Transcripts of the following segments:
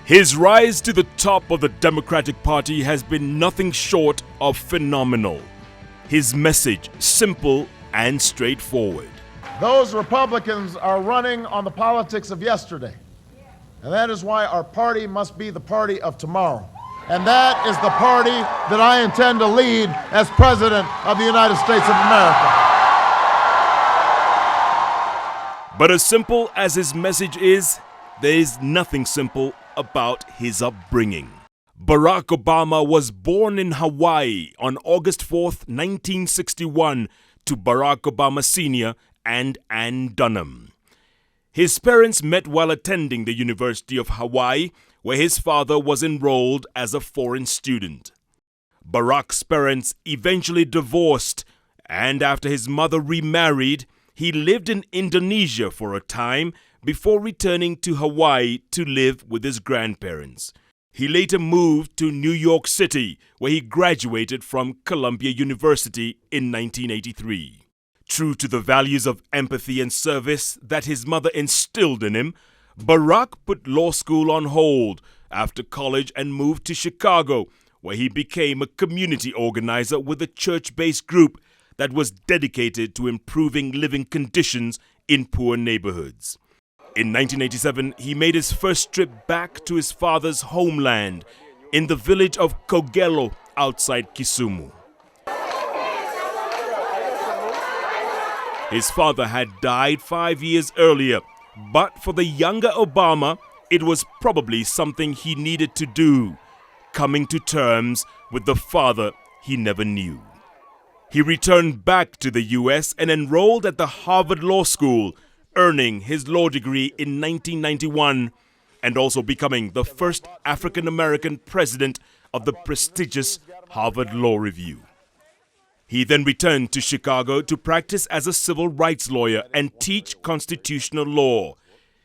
His rise to the top of the Democratic Party has been nothing short of phenomenal. His message simple and straightforward. Those Republicans are running on the politics of yesterday. And that is why our party must be the party of tomorrow. And that is the party that I intend to lead as President of the United States of America. But as simple as his message is, there is nothing simple about his upbringing. Barack Obama was born in Hawaii on August 4th, 1961, to Barack Obama Sr. and Ann Dunham. His parents met while attending the University of Hawaii, where his father was enrolled as a foreign student. Barack's parents eventually divorced, and after his mother remarried, he lived in Indonesia for a time before returning to Hawaii to live with his grandparents. He later moved to New York City, where he graduated from Columbia University in 1983. True to the values of empathy and service that his mother instilled in him, Barack put law school on hold after college and moved to Chicago, where he became a community organizer with a church-based group that was dedicated to improving living conditions in poor neighborhoods. In 1987, he made his first trip back to his father's homeland in the village of Kogelo outside Kisumu. His father had died 5 years earlier, but for the younger Obama, it was probably something he needed to do, coming to terms with the father he never knew. He returned back to the U.S. and enrolled at the Harvard Law School, earning his law degree in 1991 and also becoming the first African-American president of the prestigious Harvard Law Review. He then returned to Chicago to practice as a civil rights lawyer and teach constitutional law.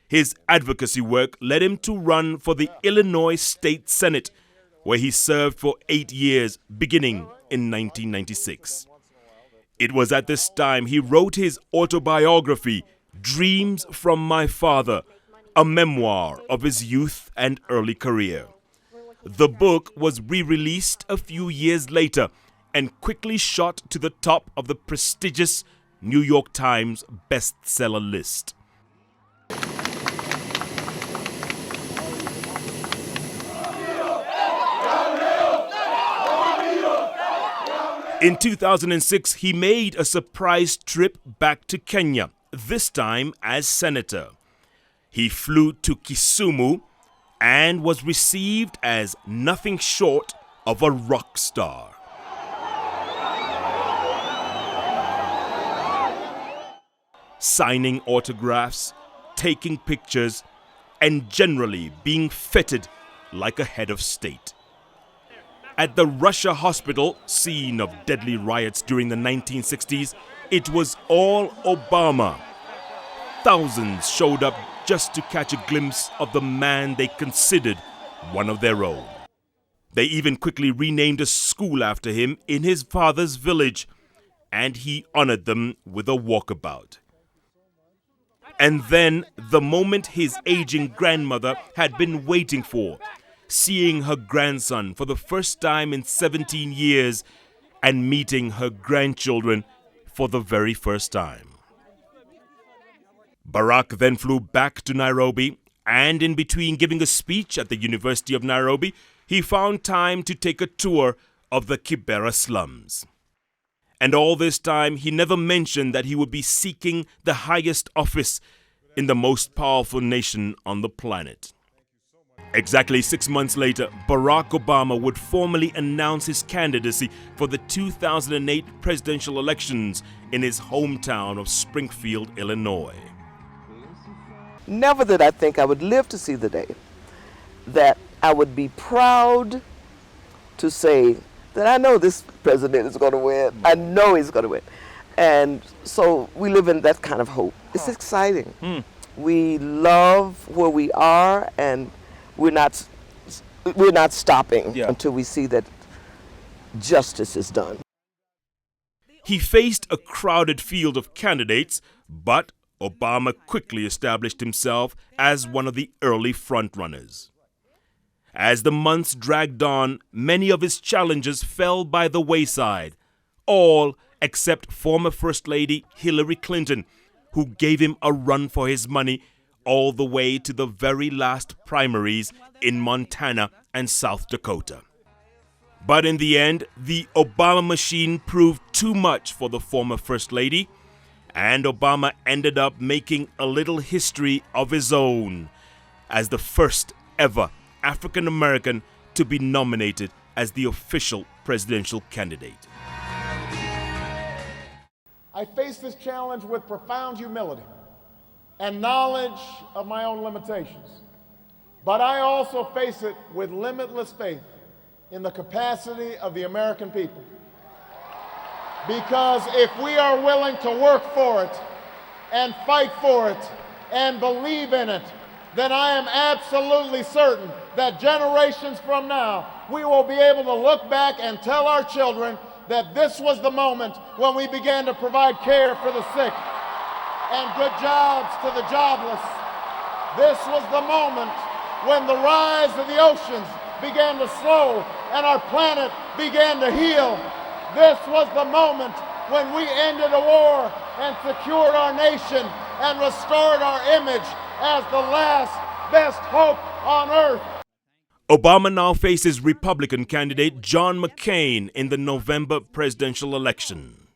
His advocacy work led him to run for the Illinois State Senate, where he served for 8 years, beginning in 1996. It was at this time he wrote his autobiography, Dreams from My Father, a memoir of his youth and early career. The book was re-released a few years later and quickly shot to the top of the prestigious New York Times bestseller list. In 2006, he made a surprise trip back to Kenya, this time as senator. He flew to Kisumu and was received as nothing short of a rock star. Signing autographs, taking pictures, and generally being feted like a head of state. At the Russia hospital, scene of deadly riots during the 1960s, it was all Obama. Thousands showed up just to catch a glimpse of the man they considered one of their own. They even quickly renamed a school after him in his father's village, and he honored them with a walkabout. And then the moment his aging grandmother had been waiting for, seeing her grandson for the first time in 17 years and meeting her grandchildren for the very first time. Barack then flew back to Nairobi, and in between giving a speech at the University of Nairobi, he found time to take a tour of the Kibera slums. And all this time, he never mentioned that he would be seeking the highest office in the most powerful nation on the planet. Exactly 6 months later, Barack Obama would formally announce his candidacy for the 2008 presidential elections in his hometown of Springfield, Illinois. Never did I think I would live to see the day that I would be proud to say that I know this president is going to win. I know he's going to win. And so we live in that kind of hope. It's exciting. We love where we are, and we're not stopping until we see that justice is done. He faced a crowded field of candidates, but Obama quickly established himself as one of the early frontrunners. As the months dragged on, many of his challenges fell by the wayside, all except former First Lady Hillary Clinton, who gave him a run for his money all the way to the very last primaries in Montana and South Dakota. But in the end, the Obama machine proved too much for the former First Lady, and Obama ended up making a little history of his own as the first ever African American to be nominated as the official presidential candidate. I face this challenge with profound humility and knowledge of my own limitations. But I also face it with limitless faith in the capacity of the American people. Because if we are willing to work for it and fight for it and believe in it, then I am absolutely certain that generations from now, we will be able to look back and tell our children that this was the moment when we began to provide care for the sick and good jobs to the jobless. This was the moment when the rise of the oceans began to slow and our planet began to heal. This was the moment when we ended a war and secured our nation and restored our image as the last best hope on earth. Obama now faces Republican candidate John McCain in the November presidential election.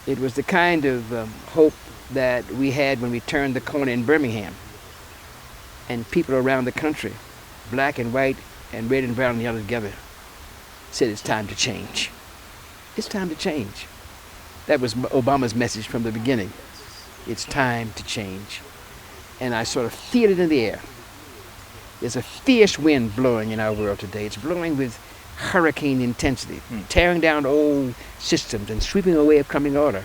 It was the kind of hope that we had when we turned the corner in Birmingham. And people around the country, black and white and red and brown and yellow together, said it's time to change. It's time to change. That was Obama's message from the beginning. It's time to change. And I sort of feel it in the air. There's a fierce wind blowing in our world today. It's blowing with hurricane intensity, tearing down old systems and sweeping away upcoming order.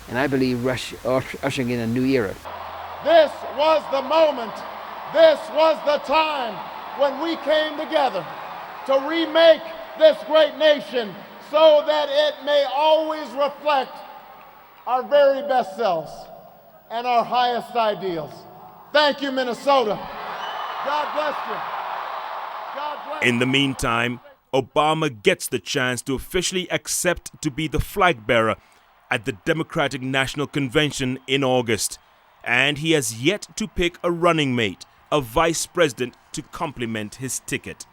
And I believe ushering in a new era. This was the moment, this was the time when we came together to remake this great nation so that it may always reflect our very best selves and our highest ideals. Thank you, Minnesota. God bless you. God bless you. In the meantime, Obama gets the chance to officially accept to be the flag bearer at the Democratic National Convention in August, and he has yet to pick a running mate, a vice president, to complement his ticket.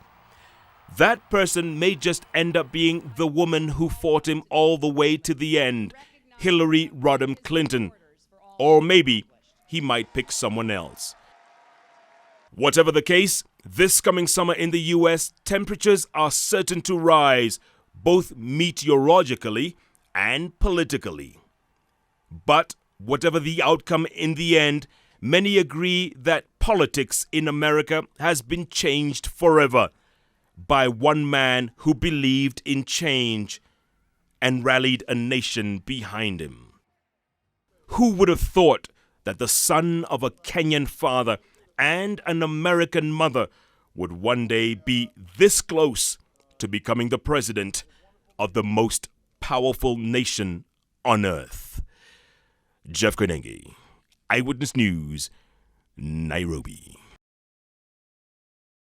That person may just end up being the woman who fought him all the way to the end, Hillary Rodham Clinton. Or maybe he might pick someone else. Whatever the case, this coming summer in the US, temperatures are certain to rise, both meteorologically and politically. But whatever the outcome in the end, many agree that politics in America has been changed forever by one man who believed in change and rallied a nation behind him. Who would have thought that the son of a Kenyan father and an American mother would one day be this close to becoming the president of the most powerful nation on earth? Jeff Koinange, Eyewitness News, Nairobi.